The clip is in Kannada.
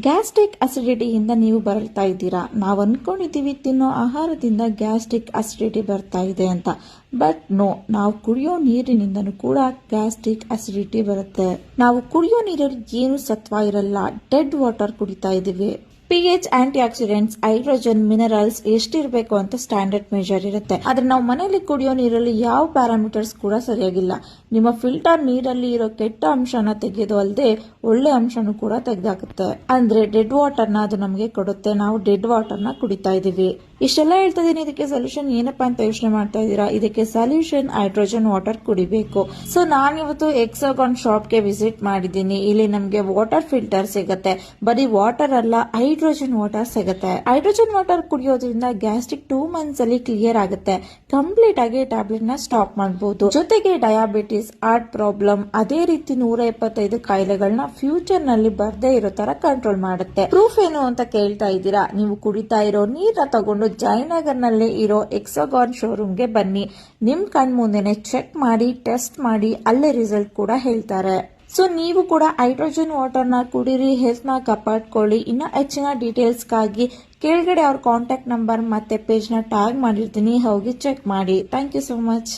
ಗ್ಯಾಸ್ಟ್ರಿಕ್ ಅಸಿಡಿಟಿಯಿಂದ ನೀವು ಬಳಲ್ತಾ ಇದ್ದೀರಾ. ನಾವು ಅನ್ಕೊಂಡಿದ್ದೀವಿ ತಿನ್ನೋ ಆಹಾರದಿಂದ ಗ್ಯಾಸ್ಟ್ರಿಕ್ ಅಸಿಡಿಟಿ ಬರ್ತಾ ಇದೆ ಅಂತ. ಬಟ್ ನೋ, ನಾವು ಕುಡಿಯೋ ನೀರಿನಿಂದನೂ ಕೂಡ ಗ್ಯಾಸ್ಟ್ರಿಕ್ ಅಸಿಡಿಟಿ ಬರುತ್ತೆ. ನಾವು ಕುಡಿಯೋ ನೀರಲ್ಲಿ ಏನು ಸತ್ವ ಇರಲ್ಲ, ಡೆಡ್ ವಾಟರ್ ಕುಡಿತಾ ಇದೀವಿ. pH, antioxidants, hydrogen, minerals ಎಷ್ಟಿರಬೇಕು ಅಂತ ಸ್ಟ್ಯಾಂಡರ್ಡ್ ಮೆಜರ್ ಇರುತ್ತೆ. ಆದ್ರೆ ನಾವು ಮನೆಯಲ್ಲಿ ಕುಡಿಯೋ ನೀರಲ್ಲಿ ಯಾವ ಪ್ಯಾರಾಮೀಟರ್ಸ್ ಕೂಡ ಸರಿಯಾಗಿಲ್ಲ. ನಿಮ್ಮ ಫಿಲ್ಟರ್ ನೀರಲ್ಲಿ ಇರೋ ಕೆಟ್ಟ ಅಂಶನ ತೆಗೆಯೋದು ಅಲ್ಲದೆ ಒಳ್ಳೆ ಅಂಶನೂ ಕೂಡ ತೆಗೆದಾಕುತ್ತೆ. ಅಂದ್ರೆ ಡೆಡ್ ವಾಟರ್ನ ಅದು ನಮಗೆ ಕೊಡುತ್ತೆ. ನಾವು ಡೆಡ್ ವಾಟರ್ನ ಕುಡಿತಾ ಇದೀವಿ. ಇಷ್ಟೆಲ್ಲ ಹೇಳ್ತಾ ಇದೀನಿ. ಇದಕ್ಕೆ ಸೊಲ್ಯೂಷನ್ ಏನಪ್ಪಾ ಅಂತ ಯೋಚನೆ ಮಾಡ್ತಾ ಇದ್ದೀರಾ? ಇದಕ್ಕೆ ಸೊಲ್ಯೂಷನ್ ಹೈಡ್ರೋಜನ್ ವಾಟರ್ ಕುಡಿಬೇಕು. ಸೊ ನಾನಿವತ್ತು ಎಕ್ಸಾಗಾನ್ ಶಾಪ್ಗೆ ವಿಸಿಟ್ ಮಾಡಿದ್ದೀನಿ. ಇಲ್ಲಿ ನಮಗೆ ವಾಟರ್ ಫಿಲ್ಟರ್ ಸಿಗುತ್ತೆ. ಬರೀ ವಾಟರ್ ಅಲ್ಲ, ಹೈಡ್ರೋಜನ್ ವಾಟರ್ ಸಿಗುತ್ತೆ. ಹೈಡ್ರೋಜನ್ ವಾಟರ್ ಕುಡಿಯೋದ್ರಿಂದ ಗ್ಯಾಸ್ಟ್ರಿಕ್ 2 months ಅಲ್ಲಿ ಕ್ಲಿಯರ್ ಆಗುತ್ತೆ. ಕಂಪ್ಲೀಟ್ ಆಗಿ ಟ್ಯಾಬ್ಲೆಟ್ ನ ಸ್ಟಾಪ್ ಮಾಡಬಹುದು. ಜೊತೆಗೆ ಡಯಾಬಿಟಿಸ್, ಹಾರ್ಟ್ ಪ್ರಾಬ್ಲಮ್, ಅದೇ ರೀತಿ 175 ಕಾಯಿಲೆಗಳನ್ನ ಫ್ಯೂಚರ್ ನಲ್ಲಿ ಬರ್ದೇ ಇರೋ ತರ ಕಂಟ್ರೋಲ್ ಮಾಡುತ್ತೆ. ಪ್ರೂಫ್ ಏನು ಅಂತ ಕೇಳ್ತಾ ಇದ್ದೀರಾ? ನೀವು ಕುಡಿತಾ ಇರೋ ನೀರನ್ನ ತಗೊಂಡು ಜಯನಗರ್ ನಲ್ಲಿ ಇರೋ ಎಕ್ಸಾಗಾನ್ ಶೋರೂಮ್ಗೆ ಬನ್ನಿ. ನಿಮ್ ಕಣ್ ಮುಂದೆನೆ ಚೆಕ್ ಮಾಡಿ, ಟೆಸ್ಟ್ ಮಾಡಿ, ಅಲ್ಲೇ ರಿಸಲ್ಟ್ ಕೂಡ ಹೇಳ್ತಾರೆ. ಸೊ ನೀವು ಕೂಡ ಹೈಡ್ರೋಜನ್ ವಾಟರ್ ನ ಕುಡಿರಿ, ಹೆಲ್ತ್ ನ ಕಾಪಾಡ್ಕೊಳ್ಳಿ. ಇನ್ನ ಹೆಚ್ಚಿನ ಡೀಟೇಲ್ಸ್ ಗಾಗಿ ಕೆಳಗಡೆ ಅವ್ರ ಕಾಂಟ್ಯಾಕ್ಟ್ ನಂಬರ್ ಮತ್ತೆ ಪೇಜ್ ನ ಟ್ಯಾಗ್ ಮಾಡಿರ್ತೀನಿ, ಹೋಗಿ ಚೆಕ್ ಮಾಡಿ. Thank you so much.